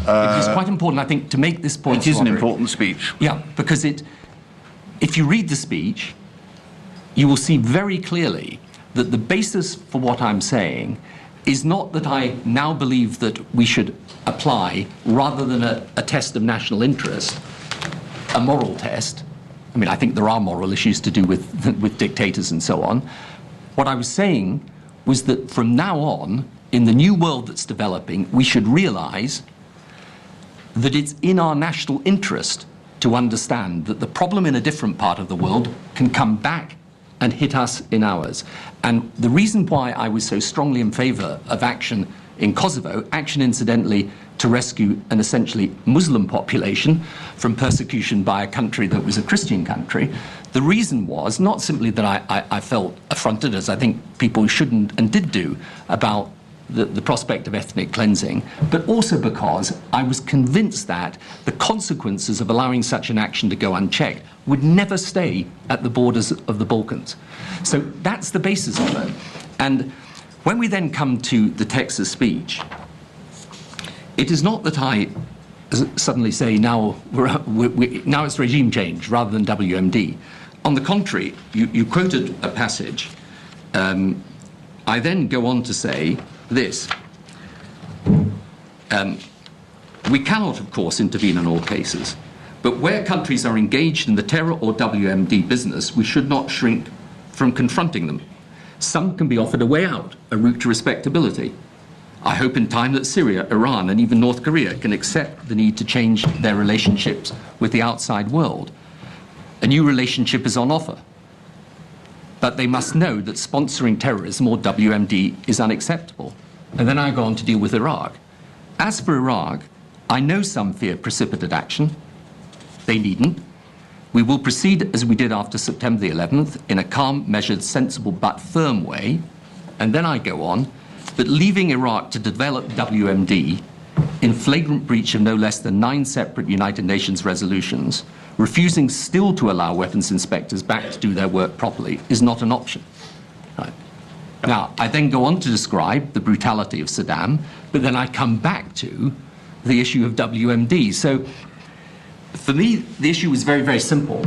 It is quite important, I think, to make this point. It is an important speech. Yeah, because if you read the speech, you will see very clearly that the basis for what I'm saying is not that I now believe that we should apply, rather than a test of national interest, a moral test. I mean, I think there are moral issues to do with dictators and so on. What I was saying was that from now on, in the new world that's developing, we should realize that it's in our national interest to understand that the problem in a different part of the world can come back and hit us in ours. And the reason why I was so strongly in favor of action in Kosovo, action incidentally to rescue an essentially Muslim population from persecution by a country that was a Christian country, the reason was not simply that I felt affronted, as I think people shouldn't and did do, about the prospect of ethnic cleansing, but also because I was convinced that the consequences of allowing such an action to go unchecked would never stay at the borders of the Balkans. So that's the basis of it. And when we then come to the Texas speech, it is not that I suddenly say now it's regime change rather than WMD. On the contrary, you quoted a passage. I then go on to say this. We cannot, of course, intervene in all cases, but where countries are engaged in the terror or WMD business, we should not shrink from confronting them. Some can be offered a way out, a route to respectability. I hope in time that Syria, Iran, and even North Korea can accept the need to change their relationships with the outside world. A new relationship is on offer. But they must know that sponsoring terrorism or WMD is unacceptable. And then I go on to deal with Iraq. As for Iraq, I know some fear precipitate action. They needn't. We will proceed as we did after September the 11th in a calm, measured, sensible but firm way. And then I go on, but leaving Iraq to develop WMD in flagrant breach of no less than 9 separate United Nations resolutions, refusing still to allow weapons inspectors back to do their work properly, is not an option. Right. Now, I then go on to describe the brutality of Saddam, but then I come back to the issue of WMD. So, for me, the issue was very, very simple.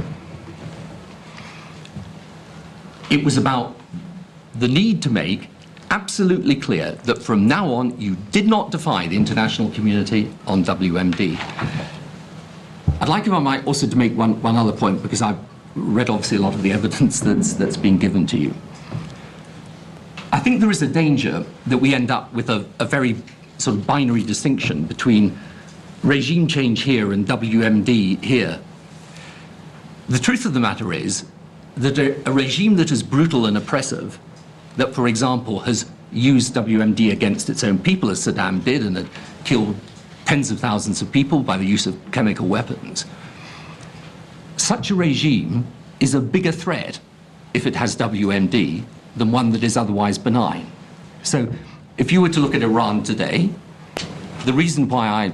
It was about the need to make absolutely clear that from now on, you did not defy the international community on WMD. I'd like, if I might, also to make one other point, because I've read, obviously, a lot of the evidence that's been given to you. I think there is a danger that we end up with a very sort of binary distinction between regime change here and WMD here. The truth of the matter is that a regime that is brutal and oppressive, that, for example, has used WMD against its own people, as Saddam did, and had killed tens of thousands of people by the use of chemical weapons. Such a regime is a bigger threat, if it has WMD, than one that is otherwise benign. So if you were to look at Iran today, the reason why I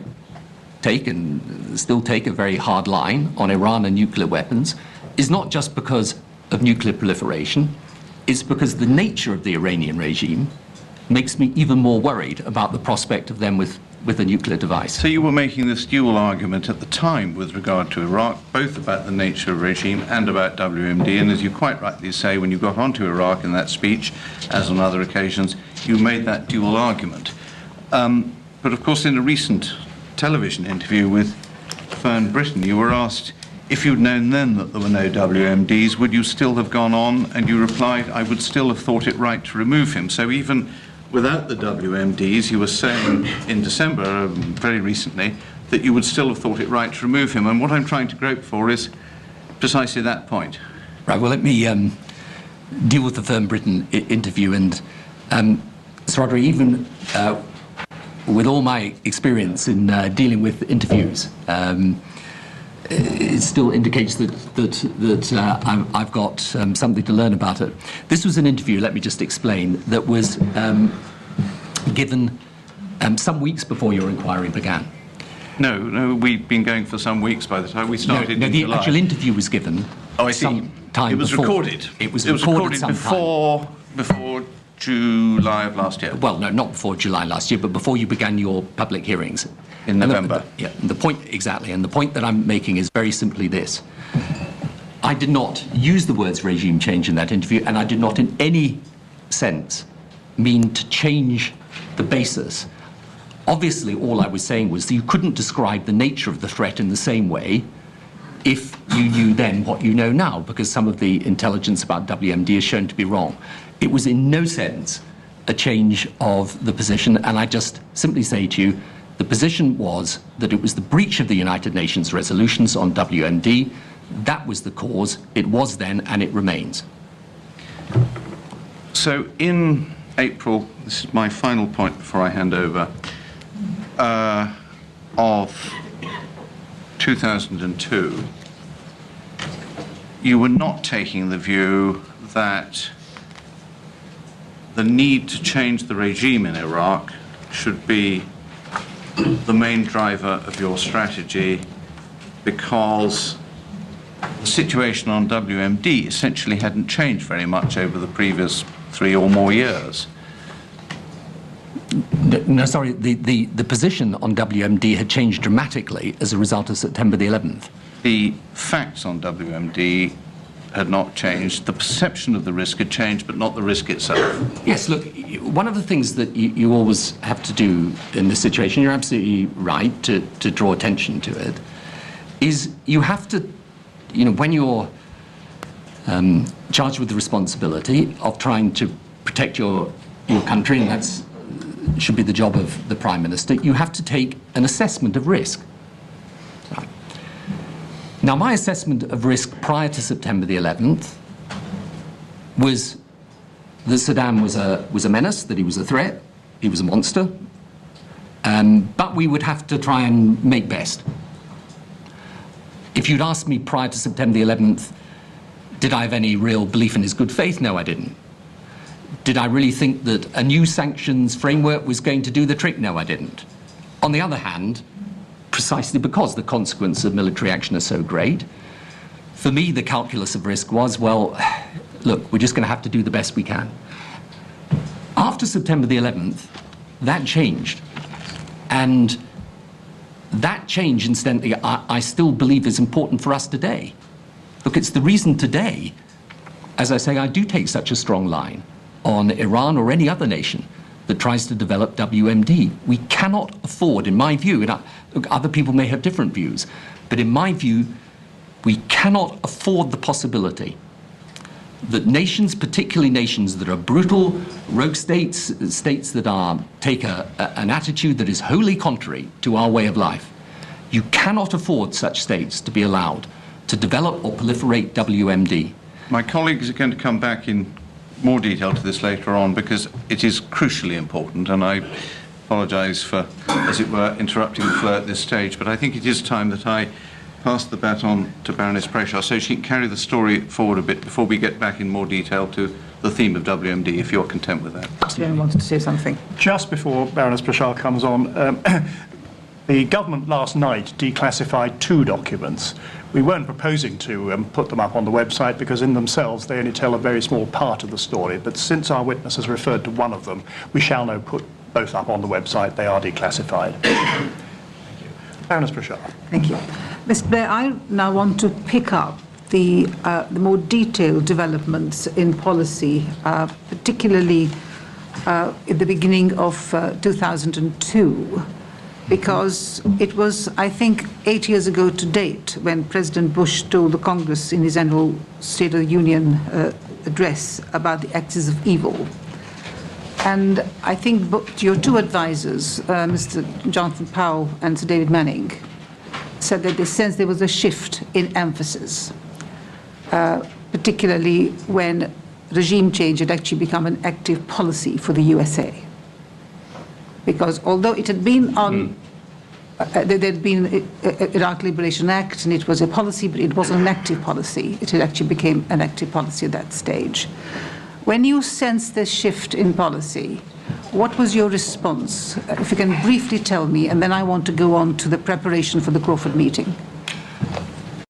take and still take a very hard line on Iran and nuclear weapons is not just because of nuclear proliferation, it's because the nature of the Iranian regime makes me even more worried about the prospect of them with a nuclear device. So you were making this dual argument at the time with regard to Iraq, both about the nature of regime and about WMD, and as you quite rightly say, when you got onto Iraq in that speech, as on other occasions, you made that dual argument. But of course, in a recent television interview with Fern Britton, you were asked, if you'd known then that there were no WMDs, would you still have gone on? And you replied, I would still have thought it right to remove him. So even without the WMDs, you were saying in December, very recently, that you would still have thought it right to remove him. And what I'm trying to grope for is precisely that point. Right, well, let me deal with the Fern Britton interview. And, Sir Rodri, even with all my experience in dealing with interviews, it still indicates that I've got something to learn about it. This was an interview, let me just explain, that was given some weeks before your inquiry began. No, we'd been going for some weeks by the time we started. No, the actual interview was given. Oh, I see. Some time it was before. recorded. It was recorded before July of last year. Well, no, not before July last year, but before you began your public hearings. In November. Yeah, the point, exactly. And the point that I'm making is very simply this. I did not use the words regime change in that interview, and I did not in any sense mean to change the basis. Obviously, all I was saying was that you couldn't describe the nature of the threat in the same way if you knew then what you know now, because some of the intelligence about WMD is shown to be wrong. It was in no sense a change of the position, and I just simply say to you, the position was that it was the breach of the United Nations resolutions on WMD. That was the cause. It was then, and it remains. So in April, this is my final point before I hand over, of 2002, you were not taking the view that the need to change the regime in Iraq should be the main driver of your strategy, because the situation on WMD essentially hadn't changed very much over the previous 3 or more years. No, sorry, the position on WMD had changed dramatically as a result of September the 11th. The facts on WMD had not changed. The perception of the risk had changed, but not the risk itself. Yes, look, one of the things that you always have to do in this situation, you're absolutely right to draw attention to it, is you have to, when you're charged with the responsibility of trying to protect your country, and that's should be the job of the Prime Minister, you have to take an assessment of risk. Right. Now, my assessment of risk prior to September the 11th was that Saddam was a menace, that he was a threat, he was a monster, but we would have to try and make best. If you'd asked me prior to September the 11th, did I have any real belief in his good faith? No, I didn't. Did I really think that a new sanctions framework was going to do the trick? No, I didn't. On the other hand, precisely because the consequences of military action are so great, for me, the calculus of risk was, well, look, we're just going to have to do the best we can. After September the 11th, that changed. And that change, incidentally, I still believe is important for us today. Look, it's the reason today, as I say, I do take such a strong line on Iran or any other nation that tries to develop WMD. We cannot afford, in my view, and look, other people may have different views, but in my view, we cannot afford the possibility that nations, particularly nations that are brutal, rogue states, states that take an attitude that is wholly contrary to our way of life, you cannot afford such states to be allowed to develop or proliferate WMD. My colleagues are going to come back in more detail to this later on, because it is crucially important, and I apologise for, as it were, interrupting the flow at this stage, but I think it is time that I pass the baton to Baroness Preshaw so she can carry the story forward a bit before we get back in more detail to the theme of WMD, if you're content with that. Absolutely. Wanted to say something. Just before Baroness Preshaw comes on, the government last night declassified 2 documents. We weren't proposing to put them up on the website because in themselves they only tell a very small part of the story, but since our witness has referred to one of them, we shall now put both up on the website. They are declassified. Thank you. Baroness Preshaw. Thank you. Mr. Blair, I now want to pick up the more detailed developments in policy, particularly at the beginning of 2002, because it was, I think, 8 years ago to date when President Bush told the Congress in his annual State of the Union address about the axis of evil. And I think your 2 advisors, Mr. Jonathan Powell and Sir David Manning, said that they sensed there was a shift in emphasis, particularly when regime change had actually become an active policy for the USA. Because although it had been on, there had been Iraq Liberation Act, and it was a policy, but it wasn't an active policy. It had actually became an active policy at that stage. When you sensed this shift in policy, what was your response? If you can briefly tell me, and then I want to go on to the preparation for the Crawford meeting.